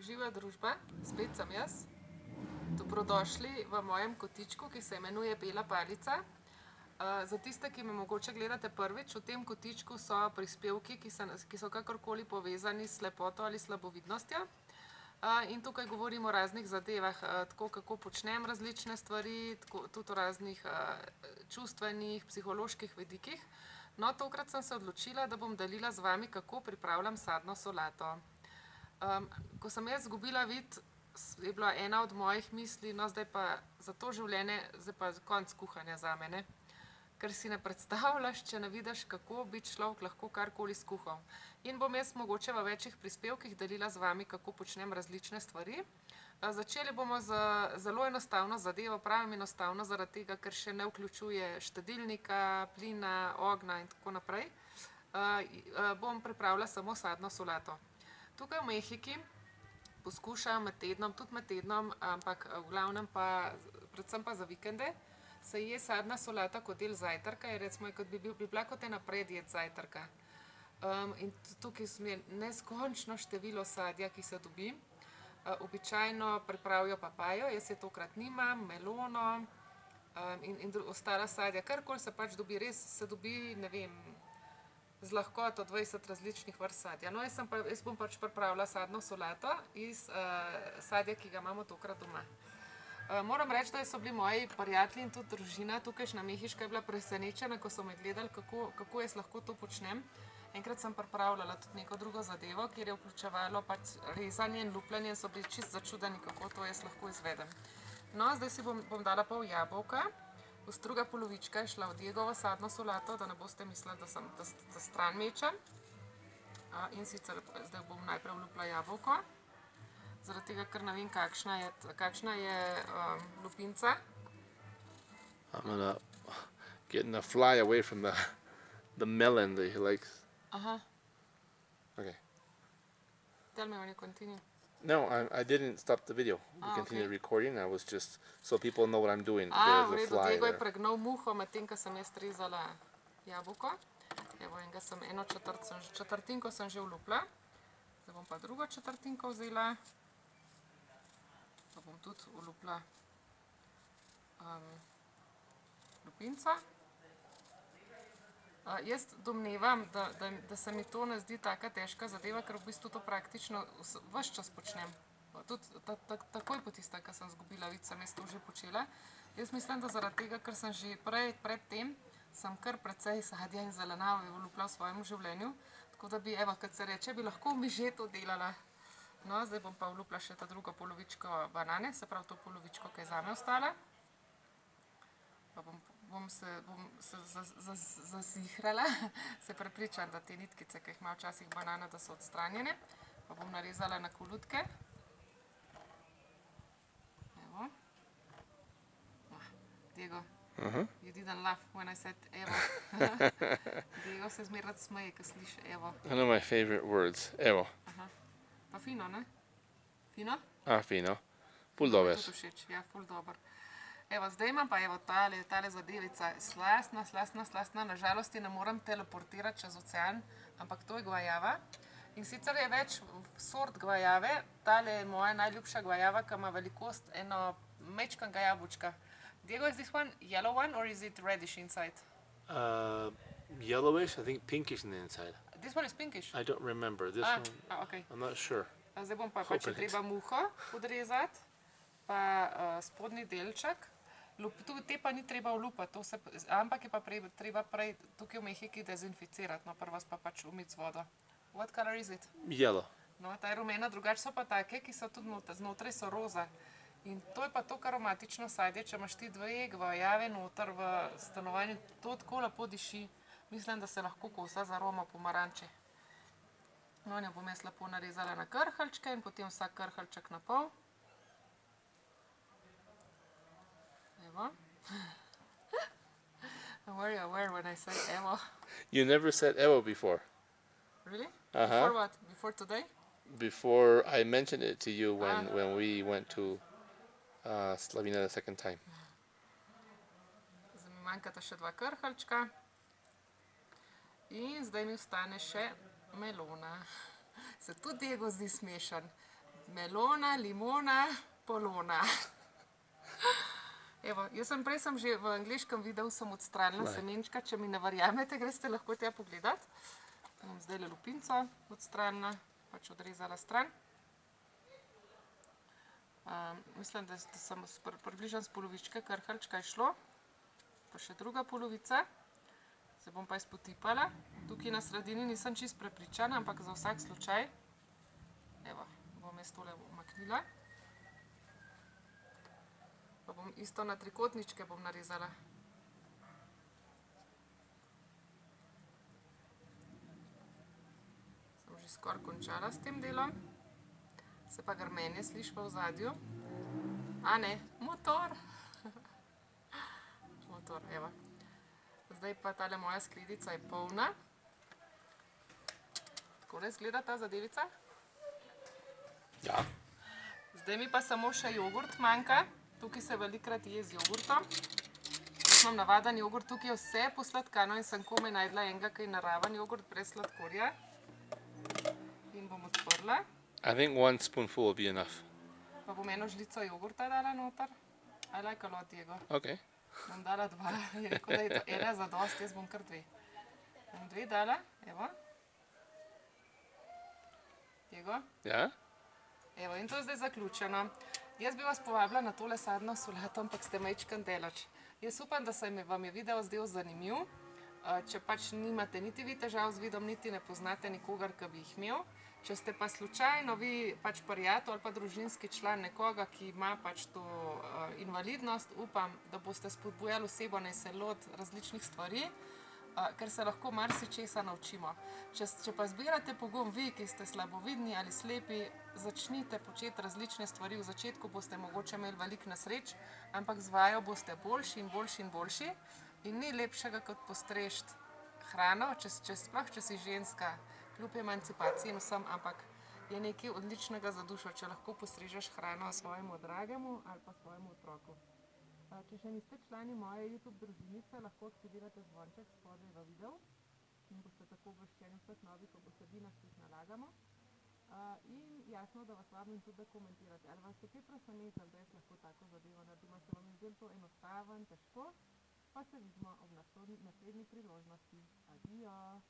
Živa družba, spet sem jaz. Dobrodošli v mojem kotičku, ki se imenuje Bela palica. Za tiste, ki me mogoče gledate prvič, v tem kotičku so prispevki, ki so kakorkoli povezani s slepoto ali slabovidnostjo. In tukaj govorim o raznih zadevah, tako kako počnem različne stvari, tudi o raznih čustvenih, psiholoških vidikih. No, tokrat sem se odločila, da bom delila z vami, kako pripravljam sadno solato. Ko sem jaz izgubila vid, je bila ena od mojih misli, no zdaj pa za to življenje, zdaj pa konec kuhanja zame, ne. Ker si ne predstavljaš, če ne vidiš, kako bi človek lahko karkoli skuhal. In bom jaz mogoče v večjih prispevkih delila z vami, kako počnem različne stvari. Začeli bomo z zelo enostavno zadevo, pravim enostavno zaradi tega, ker še ne vključuje štedilnika, plina, ognja in tako naprej. Bom pripravila samo sadno solato. Tukaj v Mehiki poskušam tudi med tednom, ampak v glavnem pa, predvsem pa za vikende, se je sadna solata kot del zajtrka, je recimo, kot bi bila kot ena predjed zajtrka. In tukaj je neskončno število sadja, ki se dobi. Običajno pripravijo papajo, jaz je tokrat nimam, melono, in ostala sadja, karkoli se pač dobi, res se dobi, ne vem, z lahkoto 20 različnih vrst sadja. No, jaz bom pač pripravila sadno solato iz sadja, ki ga imamo tokrat doma. Moram reči, da so bili moji prijatelji in tudi družina tukajšnja mehiška je bila presenečena, ko so me gledali, kako jaz lahko to počnem. Enkrat sem pripravljala tudi neko drugo zadevo, kjer je vključevalo pač rezanje in lupljanje, in so bili čisto začudeni, kako to jaz lahko izvedem. No, zdaj si bom dala pol jabolka. Druga polovička je šla v Diegovo sadno solato, da ne boste mislili, da stran mečem. In sicer zdaj bom najprej vlupila jabolko. Zaradi tega, ker ne vem, kakšna je lupinca. I'm gonna get a fly away from the melon that he likes. Okay. Tell me when you continue. No, I didn't stop the video. We continued recording. I was just so people know what I'm doing. V There's a redu, fly Diego je there. pregnal muho, medtem ko sem jaz rezala jabolko. Evo, četrtinko sem že vlupila. Zdaj bom pa drugo četrtinko vzela. Pa bom tudi vlupila lupinco. Jaz domnevam, da se mi to ne zdi taka težka zadeva, ker v bistvu to praktično ves čas počnem. Tudi takoj po tistem, ko sem izgubila vid, sem jaz to že počela. Jaz mislim, da zaradi tega, ker sem že pred tem, sem kar precej sadja in zelenjave vlupila v svojem življenju. Tako da bi, evo, kot se reče, bi lahko mi že to delala. No, zdaj bom pa vlupila še ta drugo polovičko banane, se pravi to polovičko, ki je zame ostala. Pa bom se zasihrala, se prepričam, da te nitkice, ki jih ima včasih banana, da so odstranjene. Pa bom narezala na kolutke. Evo. Diego, you didn't laugh when I said evo. Diego se zmeraj rad smeje, ko sliši evo. One of my favorite words. Evo. Pa fino, ne? Fino? Fino. Ful dober. Tudi všeč, ja, ful dober. Evo, zdaj imam pa evo tale zadevica, slastna, na žalost ne morem teleportirati čez ocean, ampak to je gvajava. In sicer je več sort gvajave, tale je moja najljubša gvajava, ki ima velikost eno majčkega jabolčka. Diego, is this one yellow one or is it reddish inside? Yellowish, I think pinkish on the inside. This one is pinkish. I don't remember. This one, okay. I'm not sure. Zdaj bom pa pač treba muho odrezati, pa spodnji delček. Te pa ni treba vlupati, ampak je pa treba prej tukaj v Mehiki dezinficirati, no, prvo pa pač umiti z vodo. What color is it? Yellow. No, ta je rumena, drugače so pa take, ki so tudi znotraj so roza. In to je pa to aromatično sadje, če imaš ti dve gvajave noter v stanovanju, to tako lepo diši. Mislim, da se lahko kosa z aromo pomaranče. No, jo bom jaz lepo narezala na krhlčke in potem vsak krhlček na pol. Evo. Were you aware when I said evo? You never said evo before. Really? Before what? Before today? Before I mentioned it to you when we went to Slovenia the second time. Zdaj mi manjkata še dva krhlčka. In zdaj mi ostane še melona. Se tudi Diego zdi smešen. Melona, limona, polona. Evo, prej sem že v angliškem videu sem odstranila semenčka, če mi ne verjamete, greste lahko tja pogledat. Bom zdaj lupinco odstranila, pač odrezala stran. Mislim, da sem približno s polovičke krhalčka šlo. Pa še druga polovica. Se bom pa izpotipala. Tukaj na sredini nisem čist prepričana, ampak za vsak slučaj. Evo, bom jaz tole umaknila. Pa bom isto na trikotničke bom narezala. Sem že skoraj končala s tem delom. Se pa grmenje sliši v ozadju. A ne, motor. Motor, evo. Zdaj pa tale moja skledica je polna. Takole izgleda ta zadevica. Ja. Zdaj mi pa samo še jogurt manjka. Tukaj se velikrat je z jogurtom. Jaz imam navaden jogurt, tukaj je vse posladkano in sem komaj najdla enega, ki je naraven jogurt brez sladkorja. In bom odprla. I think 1 spoonful will be enough. Pa bom eno žlico jogurta dala noter. I like a lot, Diego. Okay. Bom dala 2, je rekel, da je to ena za dost, jaz bom kar 2. Bom 2 dala, evo. Diego? Ja? Evo, in to je zdaj zaključeno. Jaz bi vas povabila na tole sadno solato, ampak ste majčkeno daleč. Jaz upam, da se vam je video zdel zanimiv. Če pač nimate niti vi težav z vidom, niti ne poznate nikogar, ki bi jih imel. Če ste pa slučajno vi pač prijatelj ali pa družinski član nekoga, ki ima pač to invalidnost, upam, da boste spodbujali osebo, naj se loti različnih stvari, ker se lahko marsičesa naučimo. Če pa zbirate pogum vi, ki ste slabovidni ali slepi, začnite početi različne stvari. V začetku boste mogoče imeli veliko nesreč, ampak z vajo boste boljši in boljši in boljši. In ni lepšega, kot postrežiti hrano, sploh če si ženska, kljub emancipaciji in vsem, ampak je nekaj odličnega za dušo, če lahko postrežeš hrano svojemu dragemu ali pa svojemu otroku. Če še niste člani moje YouTube družinice, lahko aktivirate zvonček spodaj v videu in boste tako obveščeni vseh novih vsebinah, ki jih nalagamo. In jasno, da vas vabim tudi, da komentirate. Ali vas je kaj presenetilo, da jaz lahko tako zadevo naredim, se vam je zdelo to enostaven, težko, pa se vidimo ob naslednji priložnosti. Adijo!